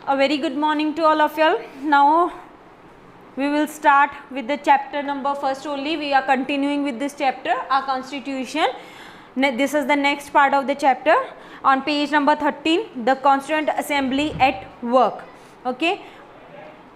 A very good morning to all of you all. Now we will start with the chapter number first only. We are continuing with this chapter, our constitution. This is the next part of the chapter. On page number 13, the Constituent Assembly at work. Okay,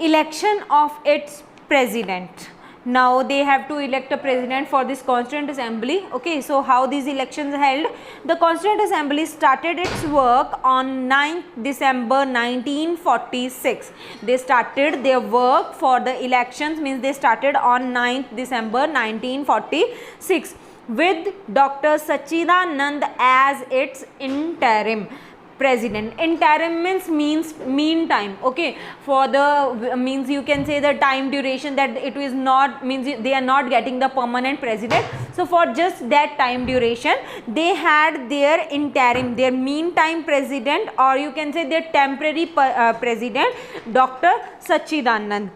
election of its president. Now they have to elect a president for this Constituent Assembly. Okay, so how these elections held? The Constituent Assembly started its work on 9th December 1946. They started their work for the elections, means they started on 9th December 1946 with Dr. Sachidanand as its interim president. Interim means meantime. Okay, for the means you can say the time duration that it is not, means they are not getting the permanent president. So for just that time duration they had their interim, their meantime president, or you can say their temporary president, Dr. Sachidanand.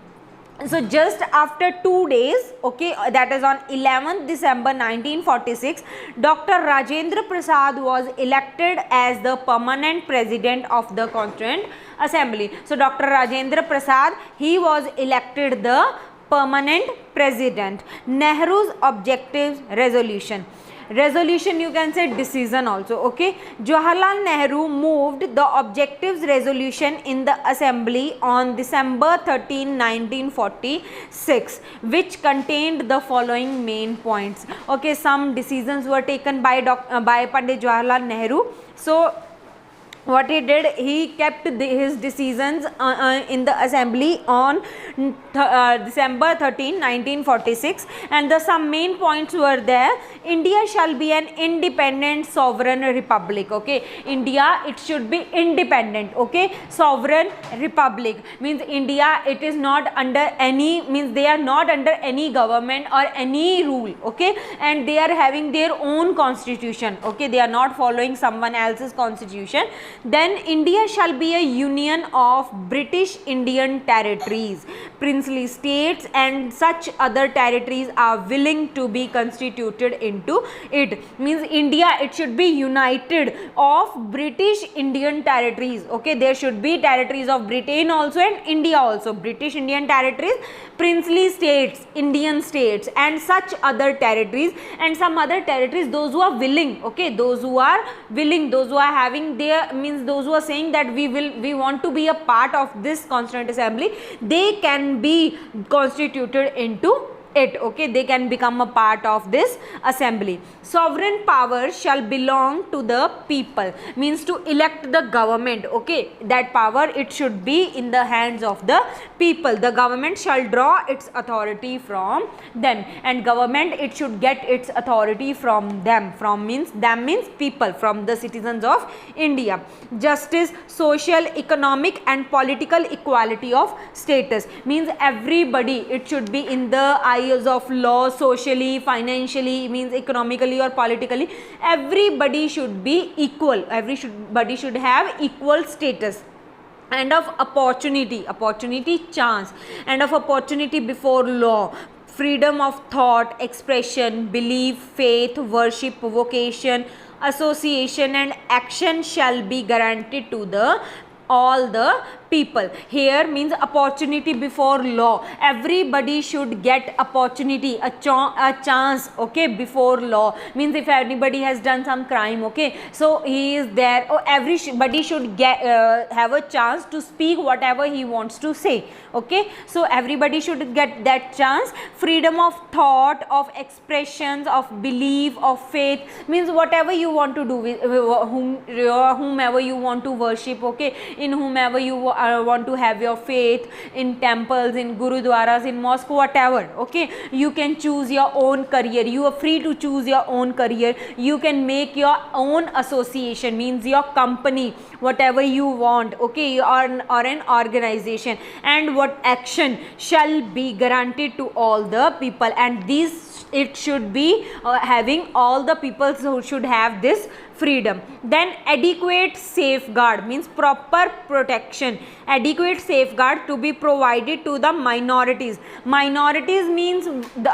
So just after 2 days, okay, that is on 11th December 1946, Dr. Rajendra Prasad was elected as the permanent president of the Constituent Assembly. So Dr. Rajendra Prasad, he was elected the permanent president. Nehru's objectives resolution. Resolution, you can say decision also. Okay, Jawaharlal Nehru moved the objectives resolution in the assembly on December 13, 1946, which contained the following main points. Okay, some decisions were taken by Pandit Jawaharlal Nehru. So what he did, he kept his decisions in the assembly on December 13, 1946, and the some main points were there. India shall be an independent sovereign republic. Okay, India, it should be independent. Okay, sovereign republic means India, it is not under any, means they are not under any government or any rule. Okay, and they are having their own constitution. Okay, they are not following someone else's constitution. Then India shall be a union of British Indian territories, princely states, and such other territories are willing to be constituted into it. Means India, it should be united of British Indian territories. Okay, there should be territories of Britain also and India also. British Indian territories, princely states, Indian states, and such other territories, and some other territories, those who are willing. Okay, those who are willing, those who are having their, means those who are saying that we want to be a part of this Constituent Assembly, they can be constituted into it. Okay, they can become a part of this assembly. Sovereign power shall belong to the people, means to elect the government. Okay, that power, it should be in the hands of the people. The government shall draw its authority from them, and government, it should get its authority from them. From means them means people, from the citizens of India. Justice, social, economic and political equality of status, means everybody, it should be in the of law, socially, financially, means economically or politically, everybody should be equal. Everybody should have equal status. And of opportunity, chance, and of opportunity before law. Freedom of thought, expression, belief, faith, worship, vocation, association and action shall be guaranteed to the all the people. Here means opportunity before law. Everybody should get opportunity, a chance. Okay, before law means if anybody has done some crime, okay, so he is there. Oh, everybody should get have a chance to speak whatever he wants to say. Okay, so everybody should get that chance. Freedom of thought, of expressions, of belief, of faith, means whatever you want to do with whomever you want to worship. Okay, in whomever you want to have your faith, in temples, in gurudwaras, in mosque, whatever. Okay, you can choose your own career. You are free to choose your own career. You can make your own association, means your company, whatever you want. Okay, or an organization, and what action shall be guaranteed to all the people. And these it should be having all the people who should have this freedom. Then adequate safeguard means proper protection, adequate safeguard to be provided to the minorities. Minorities means the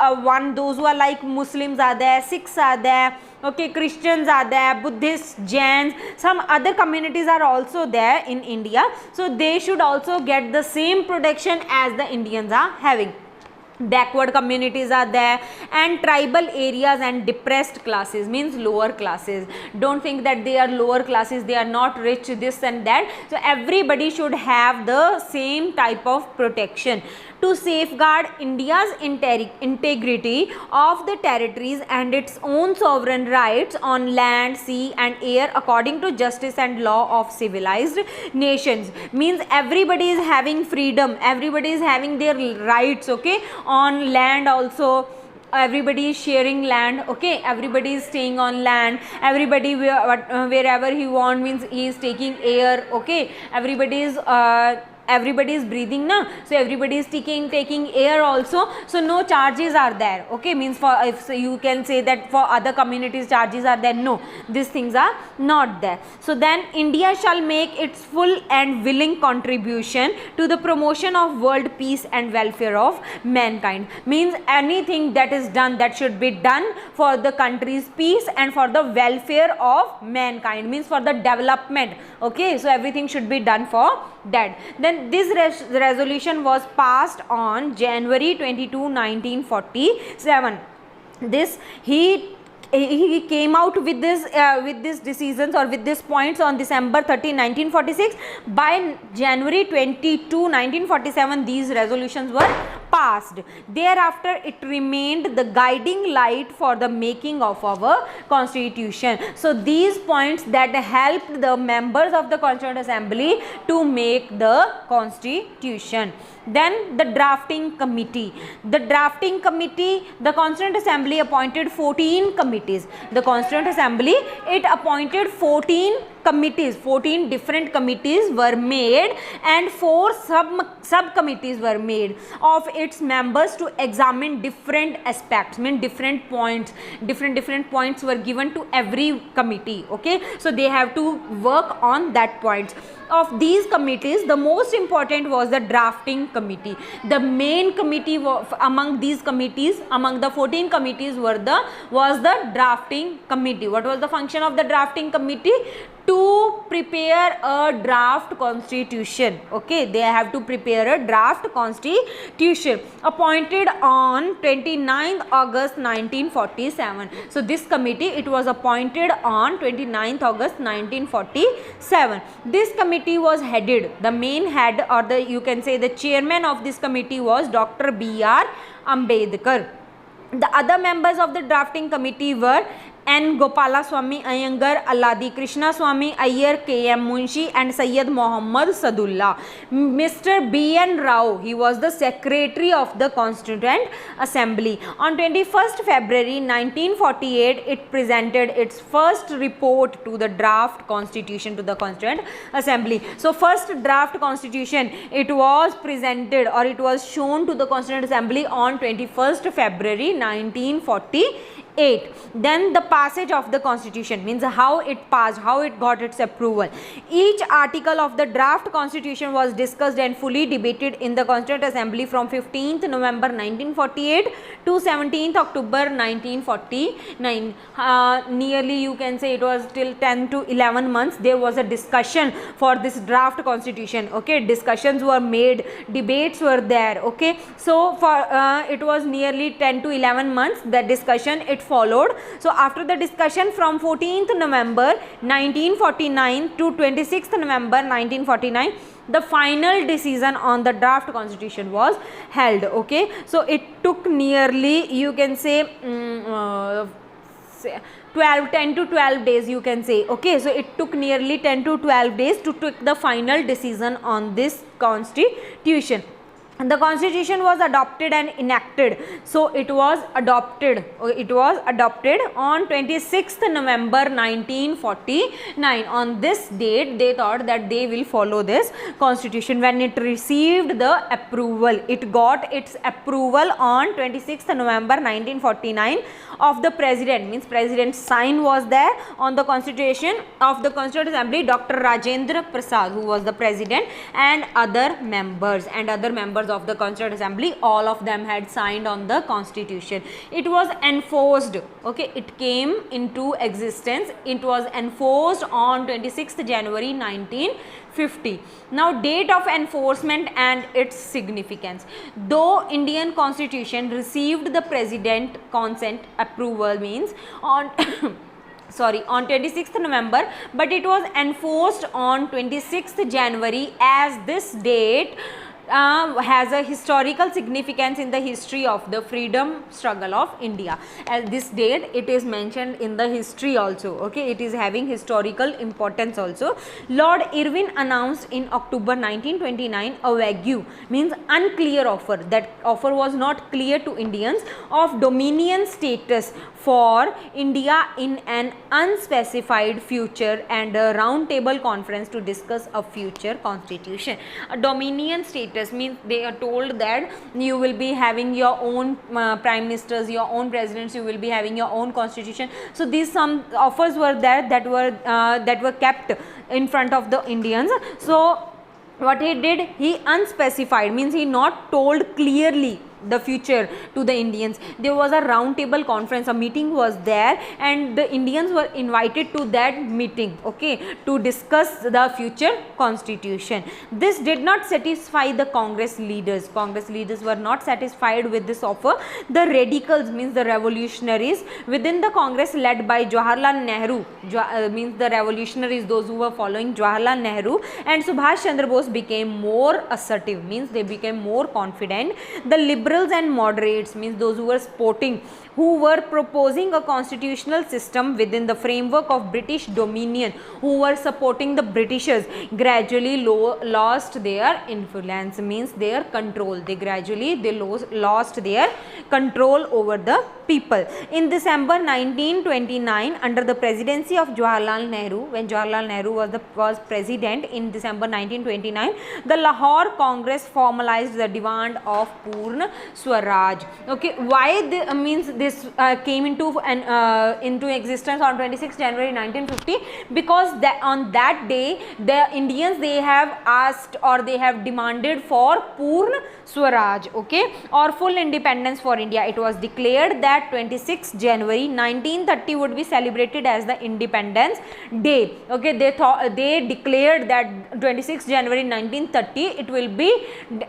those who are like Muslims are there, Sikhs are there, okay, Christians are there, Buddhists, Jains, some other communities are also there in India, so they should also get the same protection as the Indians are having. Backward communities are there, and tribal areas and depressed classes means lower classes. Don't think that they are lower classes, they are not rich, this and that. So everybody should have the same type of protection to safeguard India's integrity of the territories and its own sovereign rights on land, sea and air according to justice and law of civilized nations. Means everybody is having freedom, everybody is having their rights, okay, on land also. Everybody is sharing land, okay, everybody is staying on land, everybody wherever he want, means he is taking air, okay, everybody is breathing now, so everybody is taking air also, so no charges are there, okay, means for if so you can say that for other communities charges are there, no, these things are not there. So then India shall make its full and willing contribution to the promotion of world peace and welfare of mankind. Means anything that is done, that should be done for the country's peace and for the welfare of mankind, means for the development, okay, so everything should be done for that. Then this resolution was passed on January 22, 1947. This he came out with this decisions or with these points on December 30, 1946. By January 22, 1947, these resolutions were passed. Thereafter, it remained the guiding light for the making of our constitution. So these points that helped the members of the Constituent Assembly to make the constitution. Then the drafting committee. The drafting committee, the Constituent Assembly appointed 14 committees. The Constituent Assembly, it appointed 14 committees, 14 different committees were made, and 4 subcommittees were made of its members to examine different aspects, mean different points, different points were given to every committee, okay, so they have to work on that points. Of these committees, the most important was the drafting committee. The main committee among these committees, among the 14 committees was the drafting committee. What was the function of the drafting committee? To prepare a draft constitution, okay, they have to prepare a draft constitution, appointed on 29th August 1947. So this committee, it was appointed on 29th August 1947. This committee was headed, the main head, or the you can say the chairman of this committee was Dr. B.R. Ambedkar. The other members of the drafting committee were N. Gopalaswamy Iyengar, Alladi Krishna Swamy Iyer, K. M. Munshi and Syed Muhammad Sadullah. Mr. B. N. Rao, he was the secretary of the Constituent Assembly. On 21st February 1948, it presented its first report to the draft constitution to the Constituent Assembly. So first draft constitution, it was presented or it was shown to the Constituent Assembly on 21st February 1948. Then the passage of the constitution, means how it passed, how it got its approval. Each article of the draft constitution was discussed and fully debated in the Constituent Assembly from 15th November 1948 to 17th October 1949. Nearly you can say it was till 10 to 11 months there was a discussion for this draft constitution, okay, discussions were made, debates were there, okay, so for it was nearly 10 to 11 months the discussion it followed. So after the discussion from 14th November 1949 to 26th November 1949, the final decision on the draft constitution was held, okay, so it took nearly you can say 10 to 12 days you can say, okay, so it took nearly 10 to 12 days to take the final decision on this constitution. the constitution was adopted and enacted. So it was adopted on 26th November 1949. On this date they thought that they will follow this constitution. When it received the approval, it got its approval on 26th November 1949 of the president, means president's sign was there on the constitution of the Constituent Assembly, Dr. Rajendra Prasad, who was the president, and other members of the Constituent Assembly, all of them had signed on the constitution. It was enforced, okay, it came into existence, it was enforced on 26th January 1950. Now date of enforcement and its significance. Though Indian constitution received the president consent approval, means on on 26th November, but it was enforced on 26th January, as this date has a historical significance in the history of the freedom struggle of India. At this date it is mentioned in the history also, okay, it is having historical importance also. Lord Irwin announced in October 1929 a vague, means unclear offer, that offer was not clear to Indians, of dominion status for India in an unspecified future, and a round table conference to discuss a future constitution. A dominion status means they are told that you will be having your own prime ministers, your own presidents, you will be having your own constitution. So these some offers were there that were kept in front of the Indians. So what he did, he unspecified, means he not told clearly the future to the Indians. There was a round table conference, a meeting was there, and the Indians were invited to that meeting, okay, to discuss the future constitution. This did not satisfy the Congress leaders. Congress leaders were not satisfied with this offer. The radicals, means the revolutionaries within the Congress, led by Jawaharlal Nehru, means the revolutionaries, those who were following Jawaharlal Nehru and Subhash Chandra Bose, became more assertive, means they became more confident. The liberals and moderates, means those who were supporting, who were proposing a constitutional system within the framework of British dominion, who were supporting the Britishers, gradually lost their influence, means their control. They lost their control over the people. In December 1929, under the presidency of Jawaharlal Nehru, when Jawaharlal Nehru was president in December 1929, the Lahore Congress formalized the demand of Purna Swaraj. Okay, why means this came into existence on 26 January 1950? Because on that day the Indians, they have asked or they have demanded for Purna Swaraj, okay, or full independence for India. It was declared that 26 January 1930 would be celebrated as the Independence Day. Okay, they declared that 26 January 1930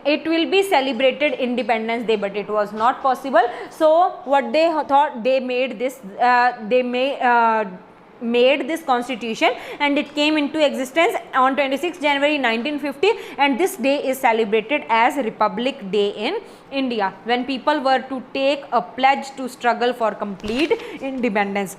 it will be celebrated Independence Day, but it was not possible. So what they thought, they made this made this constitution, and it came into existence on 26 January 1950, and this day is celebrated as Republic Day in India, when people were to take a pledge to struggle for complete independence.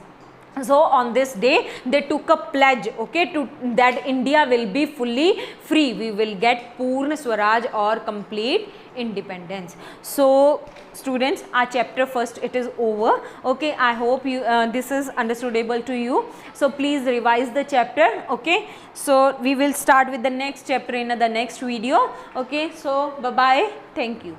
So on this day they took a pledge, okay, to that India will be fully free, we will get Purna Swaraj or complete independence. So students, our chapter first, it is over. Okay, I hope you this is understandable to you. So please revise the chapter. Okay, so we will start with the next chapter in the next video. Okay, so bye bye, thank you.